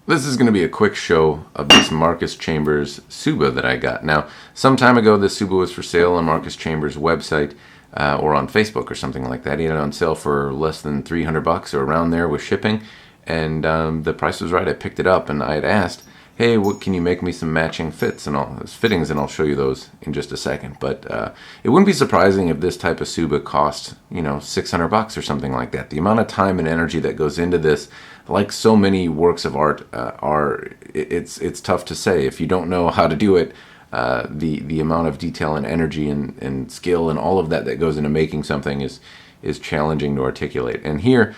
This is going to be a quick show of this Marcus Chambers tsuba that I got. Now, some time ago, this tsuba was for sale on Marcus Chambers' website or on Facebook or something like that. He had it on sale for less than $300 or around there with shipping, and the price was right. I picked it up, and I had asked, hey, what can you make me some matching fittings, and I'll show you those in just a second. But it wouldn't be surprising if this type of tsuba cost, $600 or something like that. The amount of time and energy that goes into this, like so many works of art, it's tough to say if you don't know how to do it. The amount of detail and energy and skill and all of that goes into making something is challenging to articulate. And here,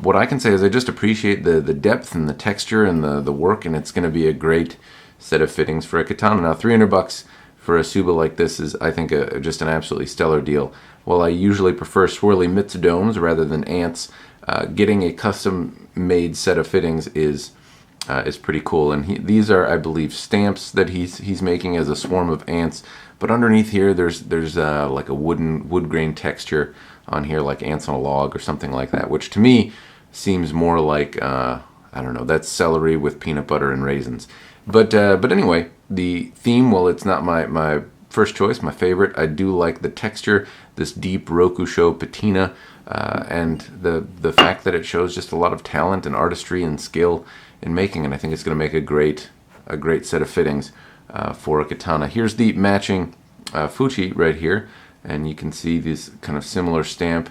what I can say is I just appreciate the depth and the texture and the work, and it's going to be a great set of fittings for a katana. Now, $300 for a tsuba like this is, I think, just an absolutely stellar deal. While I usually prefer swirly mitsudomes rather than ants, getting a custom-made set of fittings is pretty cool. And these are, I believe, stamps that he's making as a swarm of ants. But underneath here, there's like a wood grain texture on here, like ants on a log or something like that, which to me seems more like I don't know, that's celery with peanut butter and raisins. But anyway, the theme, well, it's not my first choice, my favorite. I do like the texture, this deep rokusho patina, and the fact that it shows just a lot of talent and artistry and skill in making, and I think it's going to make a great set of fittings for a katana. Here's the matching Fuchi right here, and you can see this kind of similar stamp,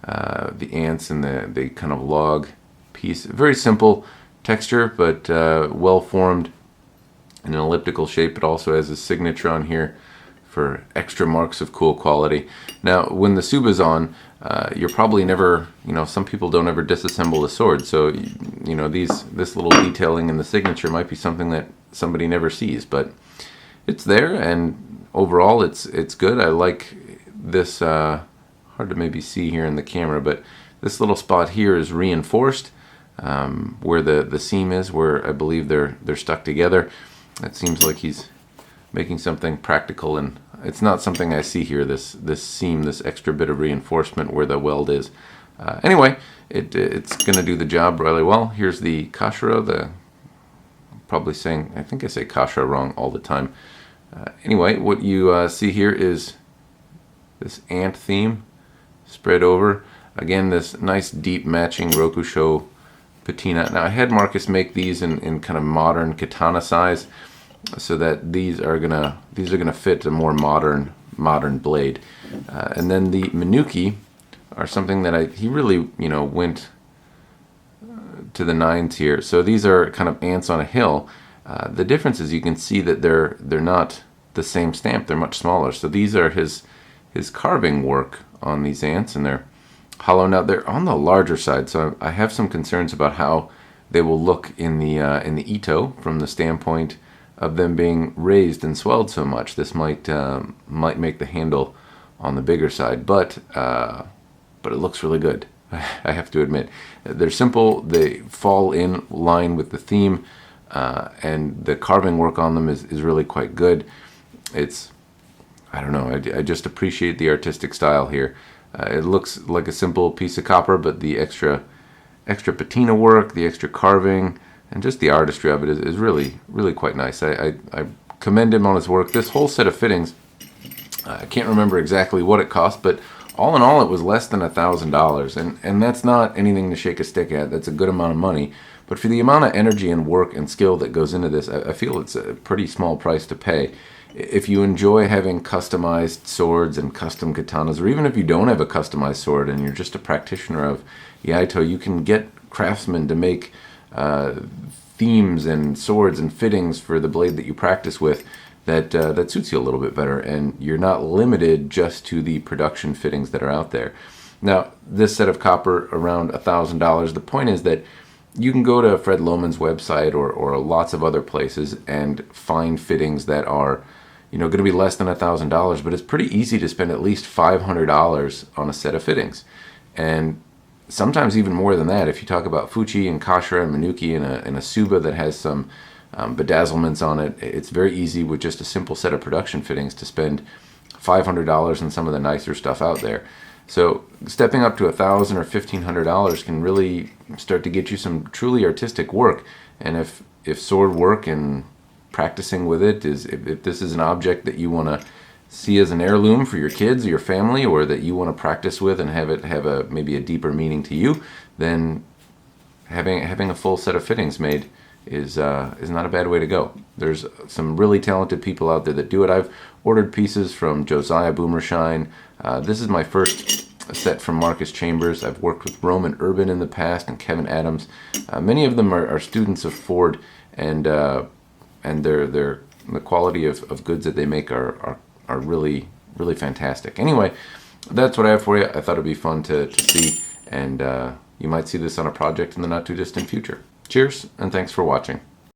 the ants and the kind of log piece. Very simple texture, but well formed in an elliptical shape. It also has a signature on here for extra marks of cool quality. Now, when the tsuba's on, you're probably never, some people don't ever disassemble the sword, so this little detailing in the signature might be something that somebody never sees, but it's there, and overall it's good. I like this, hard to maybe see here in the camera, but this little spot here is reinforced, where the seam is, where I believe they're stuck together. It seems like he's making something practical, and it's not something I see here, this seam, this extra bit of reinforcement where the weld is. Anyway, it's going to do the job really well. Here's the Kashira, I think I say Kashira wrong all the time. Anyway, what you see here is this ant theme spread over. Again, this nice deep matching rokusho patina. Now, I had Marcus make these in kind of modern katana size, so that these are gonna fit a more modern blade. And then the Menuki are something that he really went to the nines here. So these are kind of ants on a hill. The difference is you can see that they're not the same stamp. They're much smaller. So these are his carving work on these ants, and they're hollow. Now they're on the larger side, so I have some concerns about how they will look in the ito from the standpoint of them being raised and swelled so much. This might make the handle on the bigger side, but it looks really good. I have to admit, they're simple. They fall in line with the theme, and the carving work on them is really quite good. I don't know. I just appreciate the artistic style here. It looks like a simple piece of copper, but the extra patina work, the extra carving, and just the artistry of it is really, really quite nice. I commend him on his work. This whole set of fittings, I can't remember exactly what it cost, but all in all, it was less than $1,000. And that's not anything to shake a stick at. That's a good amount of money. But for the amount of energy and work and skill that goes into this, I feel it's a pretty small price to pay. If you enjoy having customized swords and custom katanas, or even if you don't have a customized sword and you're just a practitioner of Yaito, you can get craftsmen to make themes and swords and fittings for the blade that you practice with that suits you a little bit better, and you're not limited just to the production fittings that are out there. Now, this set of copper around $1,000. The point is that you can go to Fred Lohman's website or lots of other places and find fittings that are going to be less than $1,000, but it's pretty easy to spend at least $500 on a set of fittings, and sometimes even more than that. If you talk about Fuchi and Kashira and Menuki and a tsuba that has some bedazzlements on it, it's very easy with just a simple set of production fittings to spend $500 on some of the nicer stuff out there. So stepping up to $1,000 or $1,500 can really start to get you some truly artistic work. And if sword work and practicing with it if this is an object that you want to see as an heirloom for your kids or your family, or that you want to practice with and have it have maybe a deeper meaning to you, then having a full set of fittings made is not a bad way to go. There's some really talented people out there that do it. I've ordered pieces from Josiah Boomershine. This is my first set from Marcus Chambers. I've worked with Roman Urban in the past and Kevin Adams. Many of them are students of Ford, and the quality of goods that they make are really, really fantastic. Anyway, that's what I have for you. I thought it'd be fun to see, and you might see this on a project in the not too distant future. Cheers, and thanks for watching.